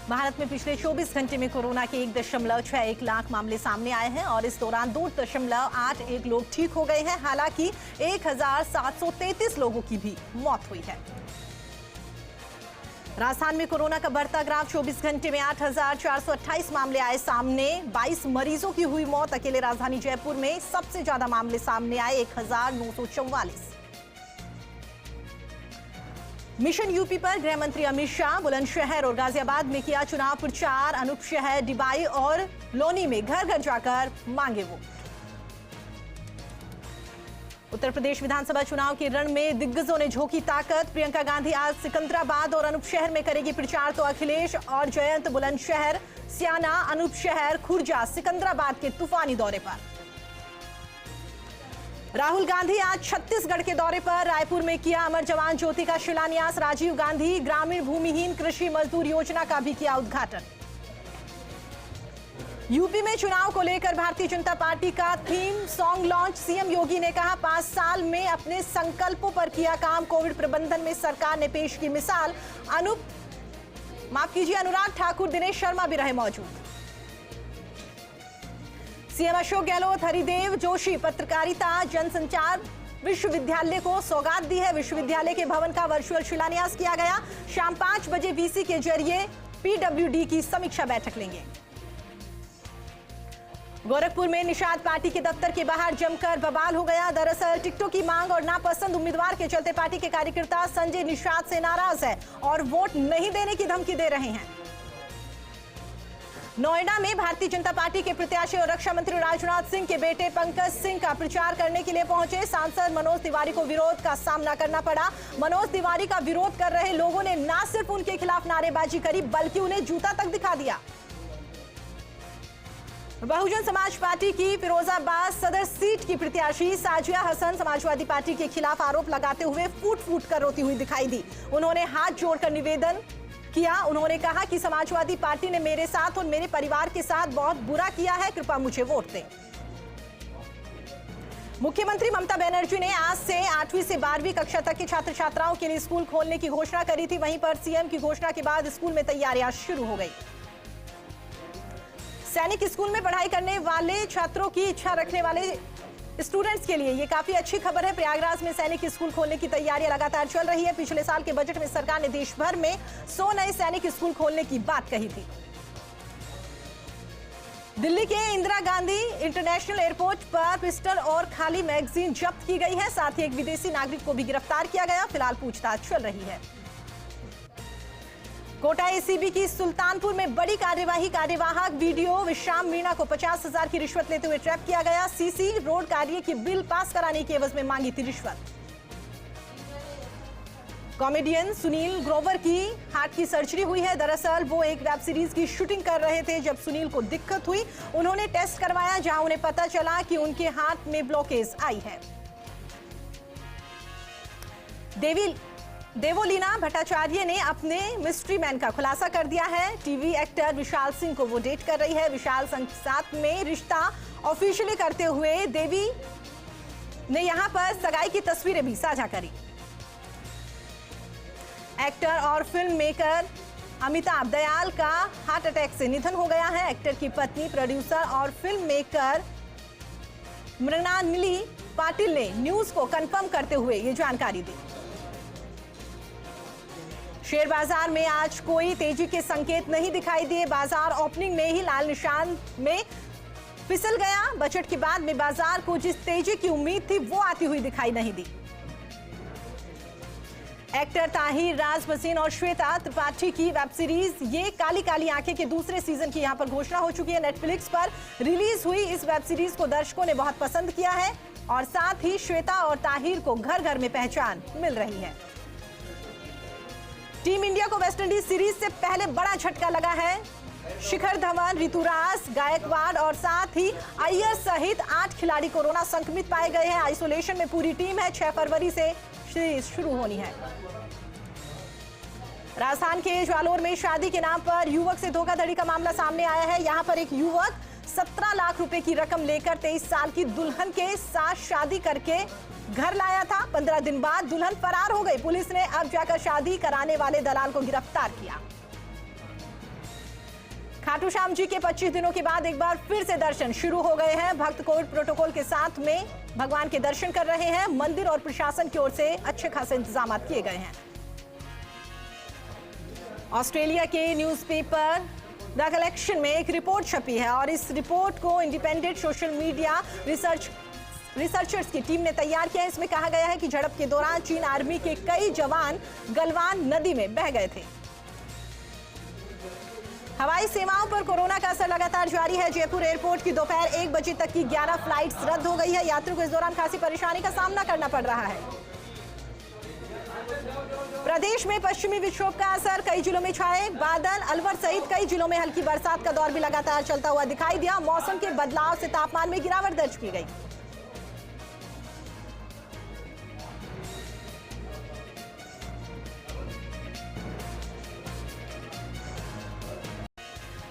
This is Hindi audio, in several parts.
भारत में पिछले 24 घंटे में कोरोना के 1.61 लाख मामले सामने आए हैं और इस दौरान 2.81 लोग ठीक हो गए हैं। हालांकि 1733 लोगों की भी मौत हुई है। राजस्थान में कोरोना का बढ़ता ग्राफ, 24 घंटे में 8,428 मामले आए सामने, 22 मरीजों की हुई मौत। अकेले राजधानी जयपुर में सबसे ज्यादा मामले सामने आए, 1,944। मिशन यूपी पर गृह मंत्री अमित शाह बुलंदशहर और गाजियाबाद में किया चुनाव प्रचार। अनूप शहर, डिबाई और लोनी में घर घर जाकर मांगे वोट। उत्तर प्रदेश विधानसभा चुनाव के रण में दिग्गजों ने झोंकी ताकत। प्रियंका गांधी आज सिकंदराबाद और अनूप शहर में करेगी प्रचार, तो अखिलेश और जयंत बुलंदशहर, सियाना, अनूप शहर, खुर्जा, सिकंदराबाद के तूफानी दौरे पर। राहुल गांधी आज छत्तीसगढ़ के दौरे पर, रायपुर में किया अमर जवान ज्योति का शिलान्यास। राजीव गांधी ग्रामीण भूमिहीन कृषि मजदूर योजना का भी किया उद्घाटन। यूपी में चुनाव को लेकर भारतीय जनता पार्टी का थीम सॉन्ग लॉन्च। सीएम योगी ने कहा 5 साल में अपने संकल्पों पर किया काम। कोविड प्रबंधन में सरकार ने पेश की मिसाल। अनुराग ठाकुर, दिनेश शर्मा भी रहे मौजूद। सीएम अशोक गहलोत, हरिदेव जोशी पत्रकारिता जनसंचार विश्वविद्यालय को सौगात दी है। विश्वविद्यालय के भवन का वर्चुअल शिलान्यास किया गया। शाम 5 बजे वीसी के जरिए पीडब्ल्यूडी की समीक्षा बैठक लेंगे। गोरखपुर में निषाद पार्टी के दफ्तर के बाहर जमकर बवाल हो गया। दरअसल टिकटों की मांग और नापसंद उम्मीदवार के चलते पार्टी के कार्यकर्ता संजय निषाद से नाराज है और वोट नहीं देने की धमकी दे रहे हैं। नोएडा में भारतीय जनता पार्टी के प्रत्याशी और रक्षा मंत्री राजनाथ सिंह के बेटे पंकज सिंह का प्रचार करने के लिए पहुंचे। सांसद मनोज तिवारी को विरोध का सामना करना पड़ा। मनोज तिवारी का विरोध कर रहे लोगों ने न सिर्फ उनके खिलाफ नारेबाजी करी, बल्कि उन्हें जूता तक दिखा दिया। बहुजन समाज पार्टी की फिरोजाबाद सदर सीट की प्रत्याशी साजिया हसन समाजवादी पार्टी के खिलाफ आरोप लगाते हुए फूट फूट कर रोती हुई दिखाई दी। उन्होंने हाथ जोड़कर निवेदन किया। उन्होंने कहा कि समाजवादी पार्टी ने मेरे साथ और मेरे परिवार के साथ बहुत बुरा किया है, कृपया मुझे वोट दें। मुख्यमंत्री ममता बनर्जी ने आज से 8वीं से 12वीं कक्षा तक के छात्र छात्राओं के लिए स्कूल खोलने की घोषणा करी थी। वहीं पर सीएम की घोषणा के बाद स्कूल में तैयारियां शुरू हो गई। सैनिक स्कूल में पढ़ाई करने वाले छात्रों की इच्छा रखने वाले स्टूडेंट्स के लिए ये काफी अच्छी खबर है। प्रयागराज में सैनिक स्कूल खोलने की तैयारियां लगातार चल रही है। पिछले साल के बजट में सरकार ने देश भर में 100 नए सैनिक स्कूल खोलने की बात कही थी। दिल्ली के इंदिरा गांधी इंटरनेशनल एयरपोर्ट पर पिस्टल और खाली मैगजीन जब्त की गई है। साथ ही एक विदेशी नागरिक को भी गिरफ्तार किया गया। फिलहाल पूछताछ चल रही है। कोटा एसीबी की सुल्तानपुर में बड़ी कार्यवाही। कार्यवाहक वीडियो विश्राम मीणा को 50,000 की रिश्वत लेते हुए ट्रैप किया गया। सीसी रोड कार्य की बिल पास कराने की एवज में मांगी थी रिश्वत। कॉमेडियन सुनील ग्रोवर की हार्ट की सर्जरी हुई है। दरअसल वो एक वेब सीरीज की शूटिंग कर रहे थे जब सुनील को दिक्कत हुई। उन्होंने टेस्ट करवाया, जहां उन्हें पता चला कि उनके हार्ट में ब्लॉकेज आई है। देवोलीना भट्टाचार्य ने अपने मिस्ट्री मैन का खुलासा कर दिया है। टीवी एक्टर विशाल सिंह को वो डेट कर रही है। विशाल संग साथ में रिश्ता ऑफिशियली करते हुए देवी ने यहां पर सगाई की तस्वीरें भी साझा करी। एक्टर और फिल्म मेकर अमिताभ दयाल का हार्ट अटैक से निधन हो गया है। एक्टर की पत्नी, प्रोड्यूसर और फिल्म मेकर मृणालिनी पाटिल ने न्यूज को कंफर्म करते हुए ये जानकारी दी। शेयर बाजार में आज कोई तेजी के संकेत नहीं दिखाई दिए। बाजार ओपनिंग में ही लाल निशान में फिसल गया। बजट के बाद में बाजार को जिस तेजी की उम्मीद थी वो आती हुई दिखाई नहीं दी। एक्टर ताहिर राज भसीन और श्वेता त्रिपाठी की वेब सीरीज ये काली काली आंखें के दूसरे सीजन की यहां पर घोषणा हो चुकी है। नेटफ्लिक्स पर रिलीज हुई इस वेब सीरीज को दर्शकों ने बहुत पसंद किया है और साथ ही श्वेता और ताहिर को घर घर में पहचान मिल रही है। टीम इंडिया को वेस्टइंडीज सीरीज से पहले बड़ा झटका लगा है। शिखर धवन, ऋतुराज गायकवाड़ और साथ ही अय्यर सहित 8 खिलाड़ी कोरोना संक्रमित पाए गए हैं। आइसोलेशन में पूरी टीम है। 6 फरवरी से सीरीज शुरू होनी है। राजस्थान के जालोर में शादी के नाम पर युवक से धोखाधड़ी का मामला सामने आया है। यहां पर एक युवक 17 लाख रुपए की रकम लेकर 23 साल की दुल्हन के साथ शादी करके घर लाया था। 15 दिन बाद दुल्हन फरार हो गई। पुलिस ने अब जाकर शादी कराने वाले दलाल को गिरफ्तार किया। खाटू श्याम जी के 25 दिनों के बाद एक बार फिर से दर्शन शुरू हो गए हैं। भक्त कोविड प्रोटोकॉल के साथ में भगवान के दर्शन कर रहे हैं। मंदिर और प्रशासन की ओर से अच्छे खासे इंतजाम किए गए हैं। ऑस्ट्रेलिया के न्यूज़पेपर द कलेक्शन में एक रिपोर्ट छपी है और इस रिपोर्ट को इंडिपेंडेंट सोशल मीडिया रिसर्चर्स की टीम ने तैयार किया है। इसमें कहा गया है कि झड़प के दौरान चीन आर्मी के कई जवान गलवान नदी में बह गए थे। हवाई सेवाओं पर कोरोना का असर लगातार जारी है। जयपुर एयरपोर्ट की दोपहर 1 बजे तक की 11 फ्लाइट्स रद्द हो गई है। यात्रियों को इस दौरान खासी परेशानी का सामना करना पड़ रहा है। प्रदेश में पश्चिमी विक्षोभ का असर, कई जिलों में छाए बादल। अलवर सहित कई जिलों में हल्की बरसात का दौर भी लगातार चलता हुआ दिखाई दिया। मौसम के बदलाव से तापमान में गिरावट दर्ज की गई।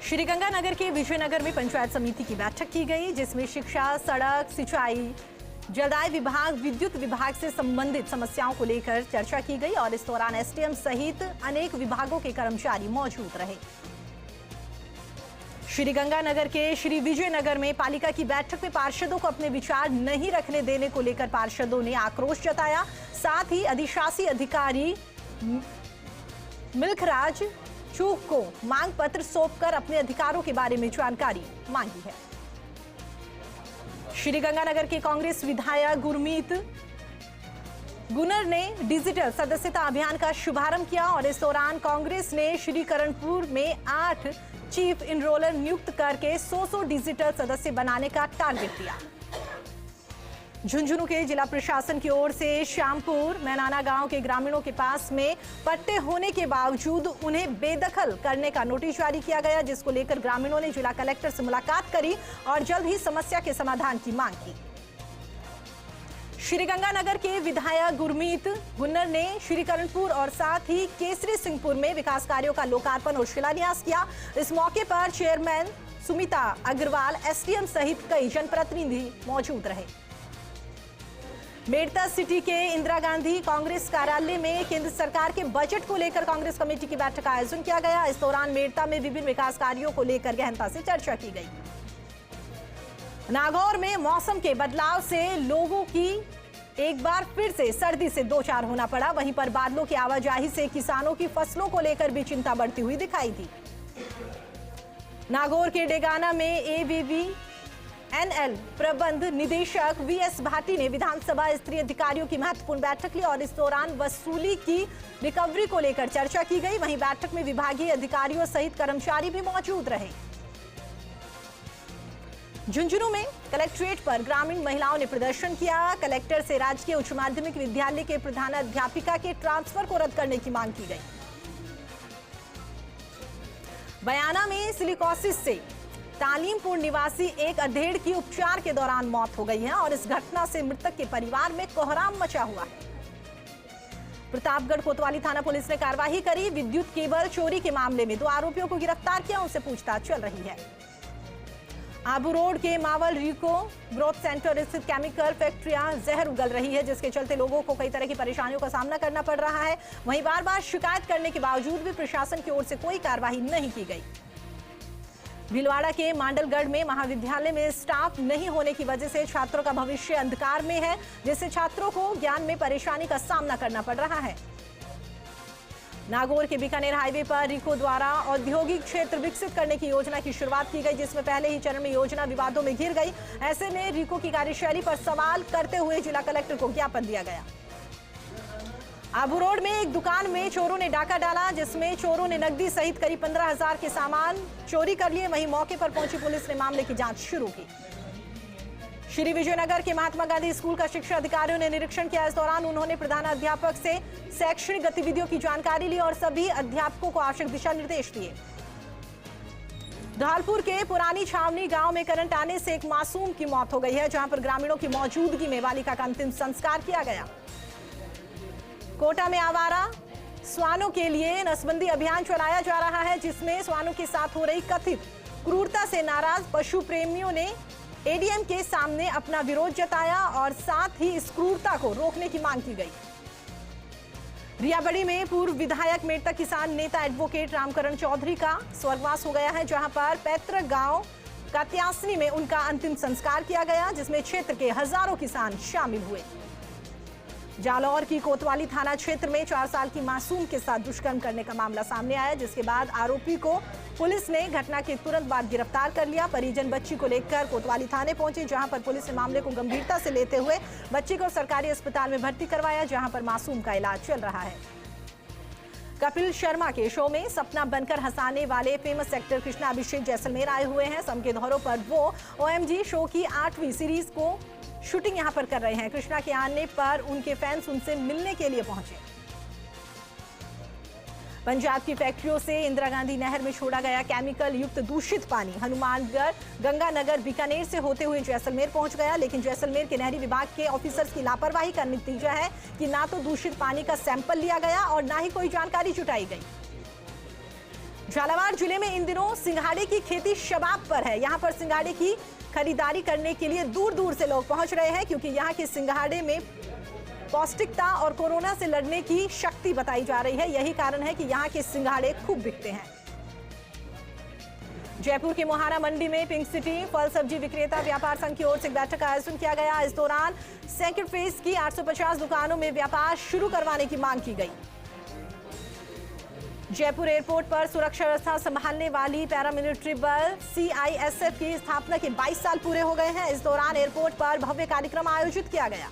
श्रीगंगानगर के विजयनगर में पंचायत समिति की बैठक की गई, जिसमें शिक्षा, सड़क, सिंचाई, जलदाय विभाग, विद्युत विभाग से संबंधित समस्याओं को लेकर चर्चा की गई और इस दौरान एसडीएम सहित अनेक विभागों के कर्मचारी मौजूद रहे। श्रीगंगानगर के श्री विजयनगर में पालिका की बैठक में पार्षदों को अपने विचार नहीं रखने देने को लेकर पार्षदों ने आक्रोश जताया। साथ ही अधिशासी अधिकारी मिल्खराज चूक को मांग पत्र सौंपकर अपने अधिकारों के बारे में जानकारी मांगी है। श्रीगंगानगर के कांग्रेस विधायक गुरमीत गुनर ने डिजिटल सदस्यता अभियान का शुभारंभ किया और इस दौरान कांग्रेस ने श्रीकरणपुर में 8 चीफ इनरोलर नियुक्त करके 100 डिजिटल सदस्य बनाने का टारगेट दिया। झुंझुनू के जिला प्रशासन की ओर से श्यामपुर मैनाना गांव के ग्रामीणों के पास में पट्टे होने के बावजूद उन्हें बेदखल करने का नोटिस जारी किया गया, जिसको लेकर ग्रामीणों ने जिला कलेक्टर से मुलाकात करी और जल्द ही समस्या के समाधान की मांग की। श्रीगंगानगर के विधायक गुरमीत गुन्नर ने श्रीकरणपुर और साथ ही केसरी सिंहपुर में विकास कार्यों का लोकार्पण और शिलान्यास किया। इस मौके पर चेयरमैन सुमिता अग्रवाल, एसडीएम सहित कई जनप्रतिनिधि मौजूद रहे। मेड़ता सिटी के इंदिरा गांधी कांग्रेस कार्यालय में केंद्र सरकार के बजट को लेकर कांग्रेस कमेटी की बैठक का आयोजन किया गया। इस दौरान मेड़ता में विभिन्न विकास कार्यों को लेकर गहनता से चर्चा की गई। नागौर में मौसम के बदलाव से लोगों की एक बार फिर से सर्दी से दो चार होना पड़ा। वहीं पर बादलों की आवाजाही से किसानों की फसलों को लेकर भी चिंता बढ़ती हुई दिखाई दी। नागौर के डेगाना में एवीवी एनएल प्रबंध निदेशक वीएस भाटी ने विधानसभा स्तरीय अधिकारियों की महत्वपूर्ण बैठक ली और इस दौरान वसूली की रिकवरी को लेकर चर्चा की गई। वहीं बैठक में विभागीय अधिकारियों सहित कर्मचारी भी मौजूद रहे। झुंझुनू में कलेक्ट्रेट पर ग्रामीण महिलाओं ने प्रदर्शन किया। कलेक्टर से राजकीय उच्च माध्यमिक विद्यालय के प्रधानाध्यापिका के ट्रांसफर को रद्द करने की मांग की गई। बयाना में सिलिकोसिस से तालीमपुर निवासी एक अधेड़ की उपचार के दौरान मौत हो गई है और इस घटना से मृतक के परिवार में कोहराम मचा हुआ है। प्रतापगढ़ कोतवाली थाना पुलिस ने कार्रवाई करी। विद्युत केबल चोरी के मामले में 2 आरोपियों को गिरफ्तार किया, उनसे पूछताछ चल रही है। आबू रोड के मावल रिको ग्रोथ सेंटर स्थित केमिकल फैक्ट्रियां जहर उगल रही है, जिसके चलते लोगों को कई तरह की परेशानियों का सामना करना पड़ रहा है। वहीं बार बार शिकायत करने के बावजूद भी प्रशासन की ओर से कोई कार्रवाई नहीं की गई। भीलवाड़ा के मांडलगढ़ में महाविद्यालय में स्टाफ नहीं होने की वजह से छात्रों का भविष्य अंधकार में है, जिससे छात्रों को ज्ञान में परेशानी का सामना करना पड़ रहा है। नागौर के बीकानेर हाईवे पर रिको द्वारा औद्योगिक क्षेत्र विकसित करने की योजना की शुरुआत की गई, जिसमें पहले ही चरण में योजना विवादों में घिर गई। ऐसे में रिको की कार्यशैली पर सवाल करते हुए जिला कलेक्टर को ज्ञापन दिया गया। आबू रोड में एक दुकान में चोरों ने डाका डाला, जिसमें चोरों ने नकदी सहित करीब 15,000 के सामान चोरी कर लिए। वहीं मौके पर पहुंची पुलिस ने मामले की जांच शुरू की। श्री विजयनगर के महात्मा गांधी स्कूल का शिक्षा अधिकारियों ने निरीक्षण किया। इस दौरान उन्होंने प्रधानाध्यापक से शैक्षणिक गतिविधियों की जानकारी ली और सभी अध्यापकों को आवश्यक दिशा निर्देश दिए। धौलपुर के पुरानी छावनी गांव में करंट आने से एक मासूम की मौत हो गई है, जहां पर ग्रामीणों की मौजूदगी में बालिका का अंतिम संस्कार किया गया। कोटा में आवारा श्वानों के लिए नसबंदी अभियान चलाया जा रहा है, जिसमें श्वानों के साथ हो रही कथित क्रूरता से नाराज पशु प्रेमियों ने एडीएम के सामने अपना विरोध जताया और साथ ही इस क्रूरता को रोकने की मांग की गई। रियाबड़ी में पूर्व विधायक मेड़ता किसान नेता एडवोकेट रामकरण चौधरी का स्वर्गवास हो गया है, जहां पर पैतृक गांव कात्यासनी में उनका अंतिम संस्कार किया गया, जिसमें क्षेत्र के हजारों किसान शामिल हुए। जालौर की कोतवाली थाना क्षेत्र में 4 साल की मासूम के साथ दुष्कर्म करने का मामला सामने आया, जिसके बाद आरोपी को पुलिस ने घटना के तुरंत बाद गिरफ्तार कर लिया। परिजन बच्ची को लेकर कोतवाली थाने पहुंचे, जहां पर पुलिस ने मामले को गंभीरता से लेते हुए बच्ची को सरकारी अस्पताल में भर्ती करवाया, जहां पर मासूम का इलाज चल रहा है। कपिल शर्मा के शो में सपना बनकर हंसाने वाले फेमस एक्टर कृष्णा अभिषेक जैसलमेर आए हुए हैं। सम के दौरों पर वो OMG शो की 8वीं सीरीज को शूटिंग यहां पर कर रहे हैं। कृष्णा के आने पर उनके फैंस उनसे मिलने के लिए पहुंचे। पंजाब की फैक्ट्रियों से इंदिरा गांधी नहर में छोड़ा गया केमिकल युक्त दूषित पानी हनुमानगढ़, गंगानगर, बीकानेर से होते हुए जैसलमेर पहुंच गया, लेकिन जैसलमेर के नहरी विभाग के ऑफिसर्स की लापरवाही का नतीजा है कि ना तो दूषित पानी का सैंपल लिया गया और ना ही कोई जानकारी जुटाई गई। झालावाड़ जिले में इन दिनों सिंघाड़े की खेती शबाब पर है। यहाँ पर सिंघाड़े की खरीदारी करने के लिए दूर दूर से लोग पहुंच रहे हैं, क्योंकि यहाँ के सिंघाड़े में पौष्टिकता और कोरोना से लड़ने की शक्ति बताई जा रही है। यही कारण है कि यहाँ के सिंघाड़े खूब बिकते हैं। जयपुर के मोहारा मंडी में पिंक सिटी फल सब्जी विक्रेता व्यापार संघ की ओर से बैठक का आयोजन किया गया। इस दौरान सेकंड फेज की 850 दुकानों में व्यापार शुरू करवाने की मांग की गई। जयपुर एयरपोर्ट पर सुरक्षा व्यवस्था संभालने वाली पैरामिलिट्री बल CISF की स्थापना के 22 साल पूरे हो गए हैं। इस दौरान एयरपोर्ट पर भव्य कार्यक्रम आयोजित किया गया।